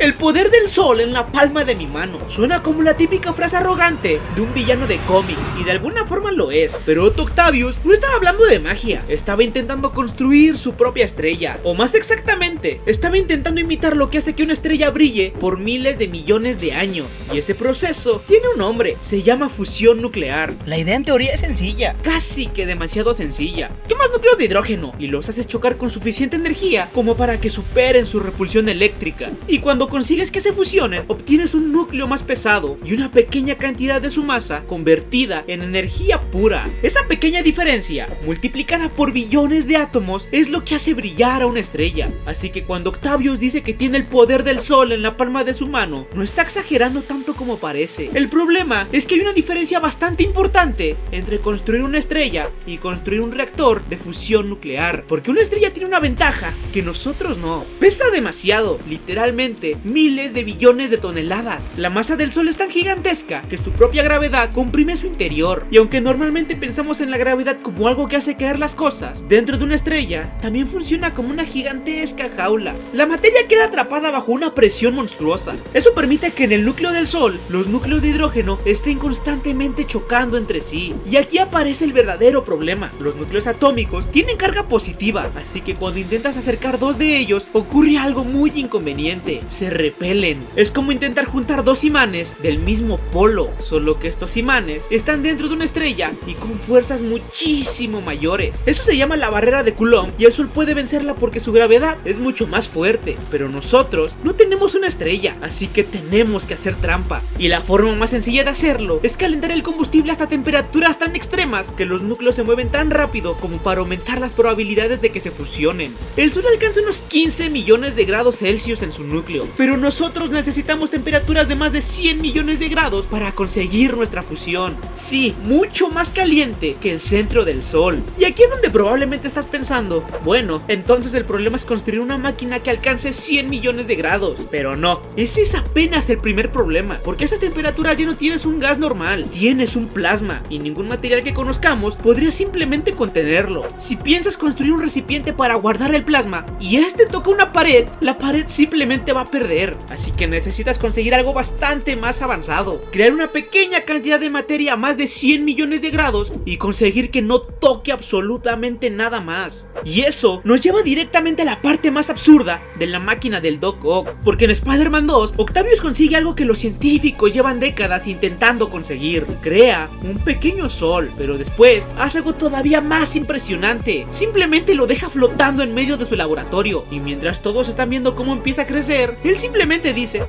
El poder del sol en la palma de mi mano. Suena como la típica frase arrogante de un villano de cómics, y de alguna forma lo es. Pero Otto Octavius no estaba hablando de magia, estaba intentando construir su propia estrella. O más exactamente, estaba intentando imitar lo que hace que una estrella brille por miles de millones de años. Y ese proceso tiene un nombre, se llama fusión nuclear. La idea en teoría es sencilla. Casi que demasiado sencilla. Tomas núcleos de hidrógeno y los haces chocar con suficiente energía como para que superen su repulsión eléctrica. Y cuando consigues que se fusionen, obtienes un núcleo más pesado y una pequeña cantidad de su masa convertida en energía pura. Esa pequeña diferencia, multiplicada por billones de átomos, es lo que hace brillar a una estrella. Así que cuando Octavius dice que tiene el poder del sol en la palma de su mano, no está exagerando tanto como parece. El problema es que hay una diferencia bastante importante entre construir una estrella y construir un reactor de fusión nuclear, porque una estrella tiene una ventaja que nosotros no. Pesa demasiado, literalmente miles de billones de toneladas. La masa del sol es tan gigantesca que su propia gravedad comprime su interior, y aunque normalmente pensamos en la gravedad como algo que hace caer las cosas, dentro de una estrella también funciona como una gigantesca jaula. La materia queda atrapada bajo una presión monstruosa. Eso permite que en el núcleo del sol los núcleos de hidrógeno estén constantemente chocando entre sí. Y aquí aparece el verdadero problema. Los núcleos atómicos tienen carga positiva, así que cuando intentas acercar dos de ellos ocurre algo muy inconveniente: se repelen. Es como intentar juntar dos imanes del mismo polo, solo que estos imanes están dentro de una estrella y con fuerzas muchísimo mayores. Eso se llama la barrera de Coulomb, y el sol puede vencerla porque su gravedad es mucho más fuerte. Pero nosotros no tenemos una estrella, así que tenemos que hacer trampa. Y la forma más sencilla de hacerlo es calentar el combustible hasta temperaturas tan extremas que los núcleos se mueven tan rápido como para aumentar las probabilidades de que se fusionen. El sol alcanza unos 15 millones de grados Celsius en su núcleo, pero nosotros necesitamos temperaturas de más de 100 millones de grados para conseguir nuestra fusión. Sí, mucho más caliente que el centro del sol. Y aquí es donde probablemente estás pensando: bueno, entonces el problema es construir una máquina que alcance 100 millones de grados. Pero no, ese es apenas el primer problema, porque a esas temperaturas ya no tienes un gas normal, tienes un plasma, y ningún material que conozcamos podría simplemente contenerlo. Si piensas construir un recipiente para guardar el plasma y este toca una pared, la pared simplemente va a perder. Así que necesitas conseguir algo bastante más avanzado: crear una pequeña cantidad de materia a más de 100 millones de grados y conseguir que no toque absolutamente nada más. Y eso nos lleva directamente a la parte más absurda de la máquina del Doc Ock, porque en Spider-Man 2 Octavius consigue algo que los científicos llevan décadas intentando conseguir: crea un pequeño sol, pero después hace algo todavía más impresionante: simplemente lo deja flotando en medio de su laboratorio, y mientras todos están viendo cómo empieza a crecer, él simplemente dice: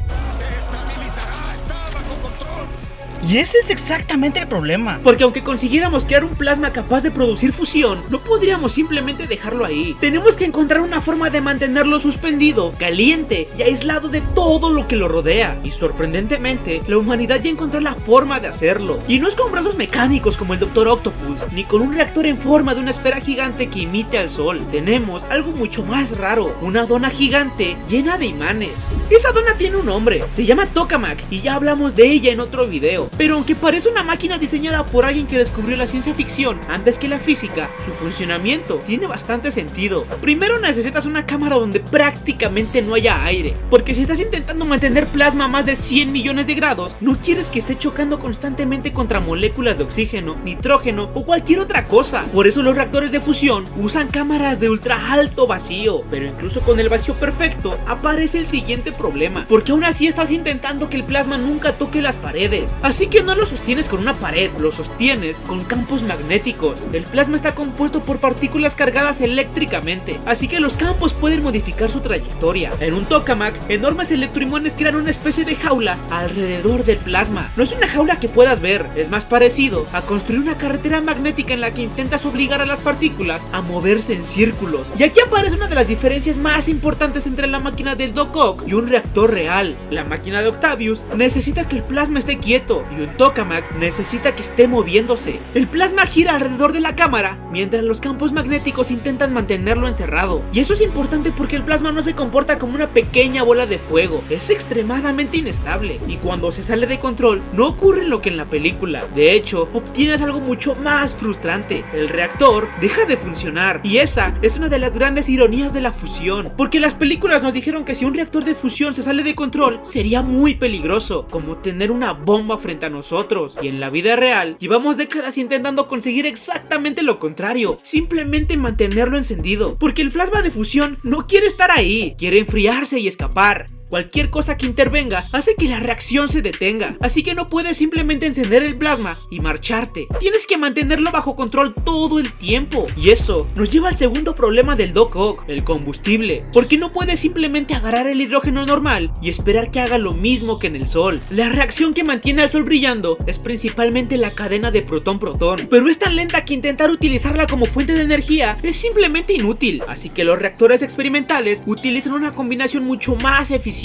Y ese es exactamente el problema. porque aunque consiguiéramos crear un plasma capaz de producir fusión, no podríamos simplemente dejarlo ahí. Tenemos que encontrar una forma de mantenerlo suspendido, caliente y aislado de todo lo que lo rodea. Y sorprendentemente, la humanidad ya encontró la forma de hacerlo. Y no es con brazos mecánicos como el Dr. Octopus, ni con un reactor en forma de una esfera gigante que imite al sol. Tenemos algo mucho más raro: una dona gigante llena de imanes. Esa dona tiene un nombre, se llama Tokamak, y ya hablamos de ella en otro video. Pero aunque parece una máquina diseñada por alguien que descubrió la ciencia ficción antes que la física, su funcionamiento tiene bastante sentido. Primero necesitas una cámara donde prácticamente no haya aire, porque si estás intentando mantener plasma a más de 100 millones de grados, no quieres que esté chocando constantemente contra moléculas de oxígeno, nitrógeno o cualquier otra cosa. Por eso los reactores de fusión usan cámaras de ultra alto vacío. Pero incluso con el vacío perfecto aparece el siguiente problema, porque aún así estás intentando que el plasma nunca toque las paredes. Así que no lo sostienes con una pared, lo sostienes con campos magnéticos. El plasma está compuesto por partículas cargadas eléctricamente, así que los campos pueden modificar su trayectoria. En un tokamak, enormes electroimanes crean una especie de jaula alrededor del plasma. No es una jaula que puedas ver, es más parecido a construir una carretera magnética en la que intentas obligar a las partículas a moverse en círculos. Y aquí aparece una de las diferencias más importantes entre la máquina del Doc Ock y un reactor real. La máquina de Octavius necesita que el plasma esté quieto, y un tokamak necesita que esté moviéndose. El plasma gira alrededor de la cámara, mientras los campos magnéticos intentan mantenerlo encerrado. Y eso es importante porque el plasma no se comporta como una pequeña bola de fuego, es extremadamente inestable, y cuando se sale de control, no ocurre lo que en la película. De hecho, obtienes algo mucho más frustrante: el reactor deja de funcionar, y esa es una de las grandes ironías de la fusión, porque las películas nos dijeron que si un reactor de fusión se sale de control, sería muy peligroso, como tener una bomba frente a nosotros, y en la vida real, llevamos décadas intentando conseguir exactamente lo contrario, simplemente mantenerlo encendido, porque el plasma de fusión no quiere estar ahí, quiere enfriarse y escapar. Cualquier cosa que intervenga hace que la reacción se detenga, así que no puedes simplemente encender el plasma y marcharte. Tienes que mantenerlo bajo control todo el tiempo. Y eso nos lleva al segundo problema del Doc Ock, el combustible, porque no puedes simplemente agarrar el hidrógeno normal y esperar que haga lo mismo que en el Sol. La reacción que mantiene al Sol brillando es principalmente la cadena de protón-protón, pero es tan lenta que intentar utilizarla como fuente de energía es simplemente inútil, así que los reactores experimentales utilizan una combinación mucho más eficiente: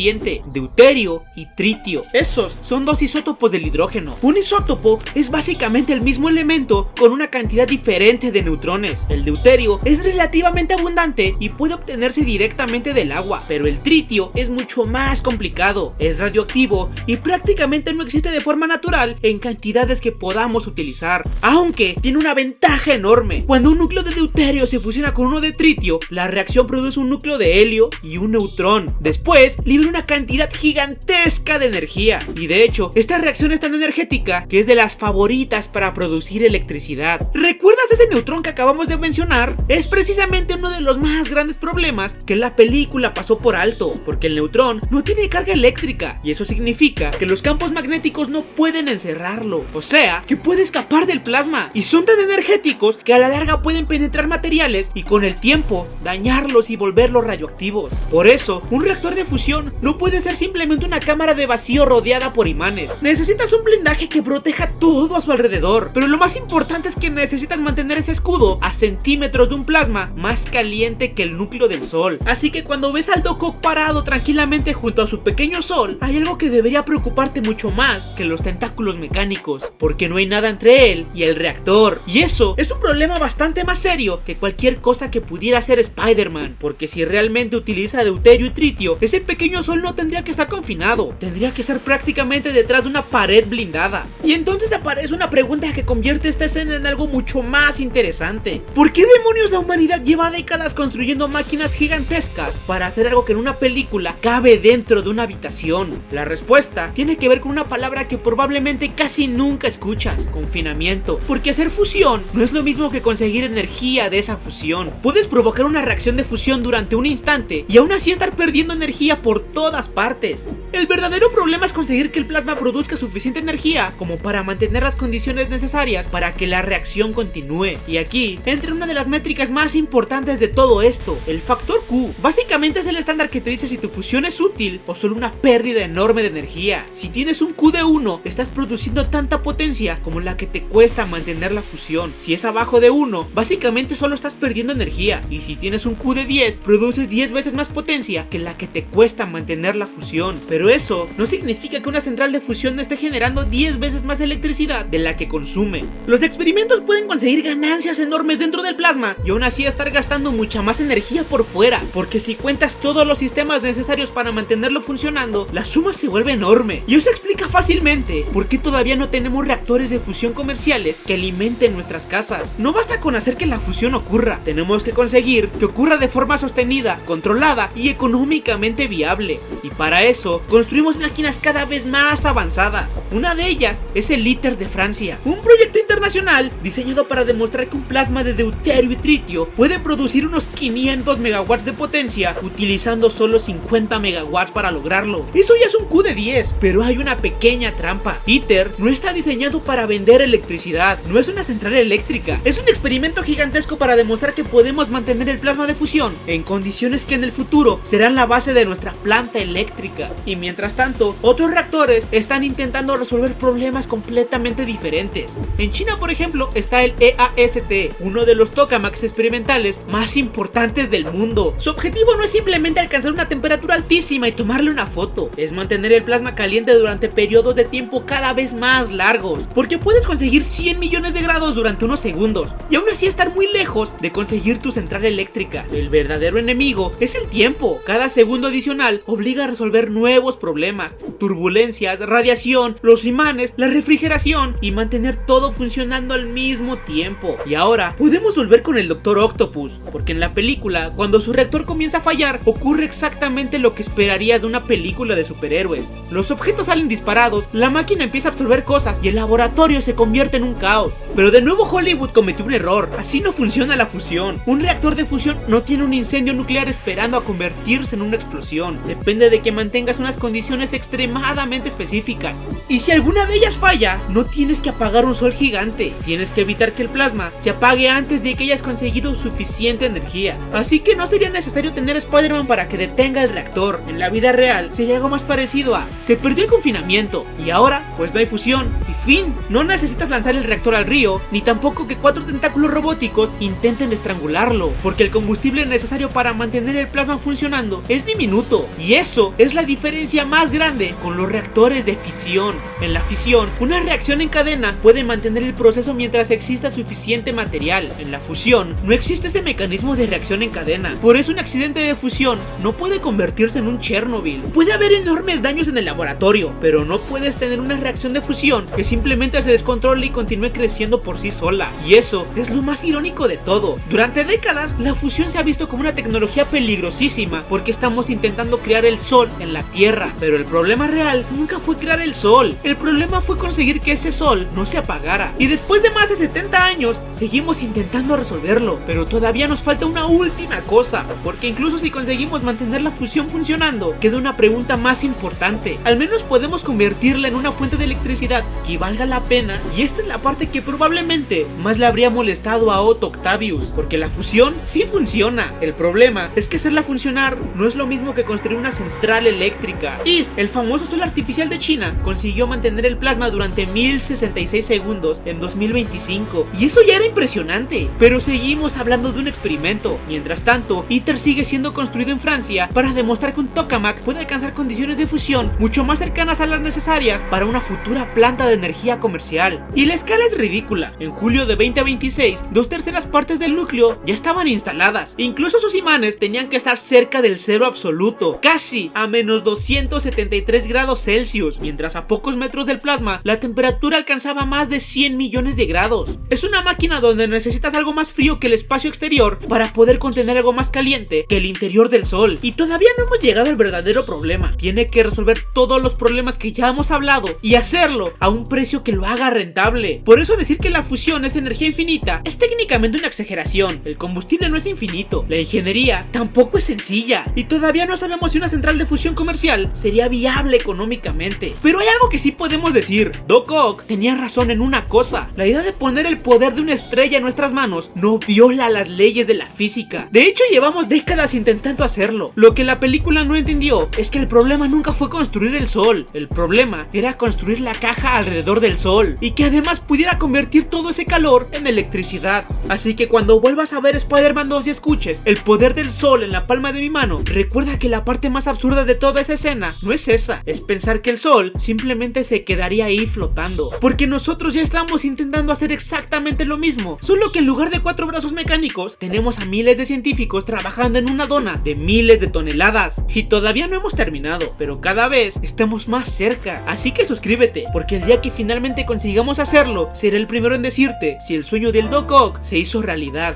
deuterio y tritio. Esos son dos isótopos del hidrógeno. Un isótopo es básicamente el mismo elemento con una cantidad diferente de neutrones. El deuterio es relativamente abundante y puede obtenerse directamente del agua, pero el tritio es mucho más complicado, es radioactivo y prácticamente no existe de forma natural en cantidades que podamos utilizar, aunque tiene una ventaja enorme. Cuando un núcleo de deuterio se fusiona con uno de tritio, la reacción produce un núcleo de helio y un neutrón. Después libera una cantidad gigantesca de energía, y de hecho esta reacción es tan energética que es de las favoritas para producir electricidad. ¿Recuerdas ese neutrón que acabamos de mencionar? Es precisamente uno de los más grandes problemas que la película pasó por alto, porque el neutrón no tiene carga eléctrica, y eso significa que los campos magnéticos no pueden encerrarlo, o sea, que puede escapar del plasma, y son tan energéticos que a la larga pueden penetrar materiales y con el tiempo dañarlos y volverlos radioactivos. Por eso, un reactor de fusión no puede ser simplemente una cámara de vacío rodeada por imanes. Necesitas un blindaje que proteja todo a su alrededor, pero lo más importante es que necesitas mantener ese escudo a centímetros de un plasma más caliente que el núcleo del Sol. Así que cuando ves al Doc Ock parado tranquilamente junto a su pequeño Sol, hay algo que debería preocuparte mucho más que los tentáculos mecánicos, porque no hay nada entre él y el reactor. Y eso es un problema bastante más serio que cualquier cosa que pudiera hacer Spider-Man, porque si realmente utiliza deuterio y tritio, ese pequeño Sol no tendría que estar confinado, tendría que estar prácticamente detrás de una pared blindada. Y entonces aparece una pregunta que convierte esta escena en algo mucho más interesante: ¿por qué demonios la humanidad lleva décadas construyendo máquinas gigantescas para hacer algo que en una película cabe dentro de una habitación? La respuesta tiene que ver con una palabra que probablemente casi nunca escuchas: confinamiento. Porque hacer fusión no es lo mismo que conseguir energía de esa fusión. Puedes provocar una reacción de fusión durante un instante y aún así estar perdiendo energía por todas partes. El verdadero problema es conseguir que el plasma produzca suficiente energía como para mantener las condiciones necesarias para que la reacción continúe. Y aquí entra una de las métricas más importantes de todo esto: el factor Q. Básicamente es el estándar que te dice si tu fusión es útil o solo una pérdida enorme de energía. Si tienes un Q de 1, estás produciendo tanta potencia como la que te cuesta mantener la fusión. Si es abajo de 1, básicamente solo estás perdiendo energía. Y si tienes un Q de 10, produces 10 veces más potencia que la que te cuesta mantener la fusión. Pero eso no significa que una central de fusión no esté generando 10 veces más electricidad de la que consume. Los experimentos pueden conseguir ganancias enormes dentro del plasma y aún así estar gastando mucha más energía por fuera, porque si cuentas todos los sistemas necesarios para mantenerlo funcionando, la suma se vuelve enorme. Y eso explica fácilmente por qué todavía no tenemos reactores de fusión comerciales que alimenten nuestras casas. No basta con hacer que la fusión ocurra, tenemos que conseguir que ocurra de forma sostenida, controlada y económicamente viable. Y para eso construimos máquinas cada vez más avanzadas. Una de ellas es el ITER de Francia, un proyecto internacional diseñado para demostrar que un plasma de deuterio y tritio puede producir unos 500 megawatts de potencia utilizando solo 50 megawatts para lograrlo. Eso ya es un Q de 10, pero hay una pequeña trampa. ITER no está diseñado para vender electricidad, no es una central eléctrica, es un experimento gigantesco para demostrar que podemos mantener el plasma de fusión en condiciones que en el futuro serán la base de nuestra placa planta eléctrica. Y mientras tanto, otros reactores están intentando resolver problemas completamente diferentes. En China, por ejemplo, está el EAST, uno de los tokamaks experimentales más importantes del mundo. Su objetivo no es simplemente alcanzar una temperatura altísima y tomarle una foto, es mantener el plasma caliente durante periodos de tiempo cada vez más largos, porque puedes conseguir 100 millones de grados durante unos segundos, y aún así estar muy lejos de conseguir tu central eléctrica. El verdadero enemigo es el tiempo. Cada segundo adicional obliga a resolver nuevos problemas, turbulencias, radiación, los imanes, la refrigeración y mantener todo funcionando al mismo tiempo. Y ahora podemos volver con el Dr. Octopus, porque en la película, cuando su reactor comienza a fallar, ocurre exactamente lo que esperarías de una película de superhéroes. Los objetos salen disparados, la máquina empieza a absorber cosas y el laboratorio se convierte en un caos. Pero de nuevo Hollywood cometió un error. Así no funciona la fusión. Un reactor de fusión no tiene un incendio nuclear esperando a convertirse en una explosión. Depende de que mantengas unas condiciones extremadamente específicas. Y si alguna de ellas falla, no tienes que apagar un sol gigante. Tienes que evitar que el plasma se apague antes de que hayas conseguido suficiente energía. Así que no sería necesario tener a Spider-Man para que detenga el reactor. En la vida real sería algo más parecido a: se perdió el confinamiento y ahora pues no hay fusión y fin. No necesitas lanzar el reactor al río, ni tampoco que 4 tentáculos robóticos intenten estrangularlo, porque el combustible necesario para mantener el plasma funcionando es diminuto. Y eso es la diferencia más grande con los reactores de fisión. En la fisión, una reacción en cadena puede mantener el proceso mientras exista suficiente material. En la fusión, no existe ese mecanismo de reacción en cadena. Por eso un accidente de fusión no puede convertirse en un Chernobyl. Puede haber enormes daños en el laboratorio, pero no puedes tener una reacción de fusión que simplemente se descontrole y continúe creciendo por sí sola. Y eso es lo más irónico de todo. Durante décadas, la fusión se ha visto como una tecnología peligrosísima porque estamos intentando crear el sol en la Tierra. Pero el problema real nunca fue crear el sol. El problema fue conseguir que ese sol no se apagara. Y después de más de 70 años, seguimos intentando resolverlo. Pero todavía nos falta una última cosa, porque incluso si conseguimos mantener la fusión funcionando, queda una pregunta más importante. Al menos podemos convertirla en una fuente de electricidad que valga la pena, y esta es la parte que probablemente más le habría molestado a Otto Octavius, porque la fusión sí funciona. El problema es que hacerla funcionar no es lo mismo que construir una central eléctrica. Y el famoso sol artificial de China consiguió mantener el plasma durante 1066 segundos en 2025, y eso ya era impresionante. Pero seguimos hablando de un experimento. Mientras tanto, ITER sigue siendo construido en Francia para demostrar que un tokamak puede alcanzar condiciones de fusión mucho más cercanas a las necesarias para una futura planta de energía comercial. Y la escala es ridícula. En julio de 2026, 2/3 partes del núcleo ya estaban instaladas. Incluso sus imanes tenían que estar cerca del cero absoluto, casi a menos 273 grados Celsius, mientras a pocos metros del plasma la temperatura alcanzaba más de 100 millones de grados. Es una máquina donde necesitas algo más frío que el espacio exterior para poder contener algo más caliente que el interior del sol. Y todavía no hemos llegado al verdadero problema. Tiene que resolver todos los problemas que ya hemos hablado y hacerlo a un precio que lo haga rentable. Por eso decir que la fusión es energía infinita es técnicamente una exageración. El combustible no es infinito, la ingeniería tampoco es sencilla, y todavía no sabemos si una central de fusión comercial sería viable económicamente. Pero hay algo que sí podemos decir: Doc Ock tenía razón en una cosa: la idea de poner el poder de una estrella en nuestras manos no viola las leyes de la física. De hecho, llevamos décadas intentando hacerlo. Lo que la película no entendió es que el problema nunca fue construir el sol. El problema era construir la caja alrededor del sol, y que además pudiera convertir todo ese calor en electricidad. Así que cuando vuelvas a ver Spider-Man 2 y escuches el poder del sol en la palma de mi mano, recuerda que la parte más absurda de toda esa escena no es esa, es pensar que el sol simplemente se quedaría ahí flotando. Porque nosotros ya estamos intentando hacer exactamente lo mismo, solo que en lugar de 4 brazos mecánicos, tenemos a miles de científicos trabajando en una dona de miles de toneladas. Y todavía no hemos terminado, pero cada vez estamos más cerca. Así que suscríbete, porque el día que finalmente consigamos hacerlo, seré el primero en decirte si el sueño del Doc Ock se hizo realidad.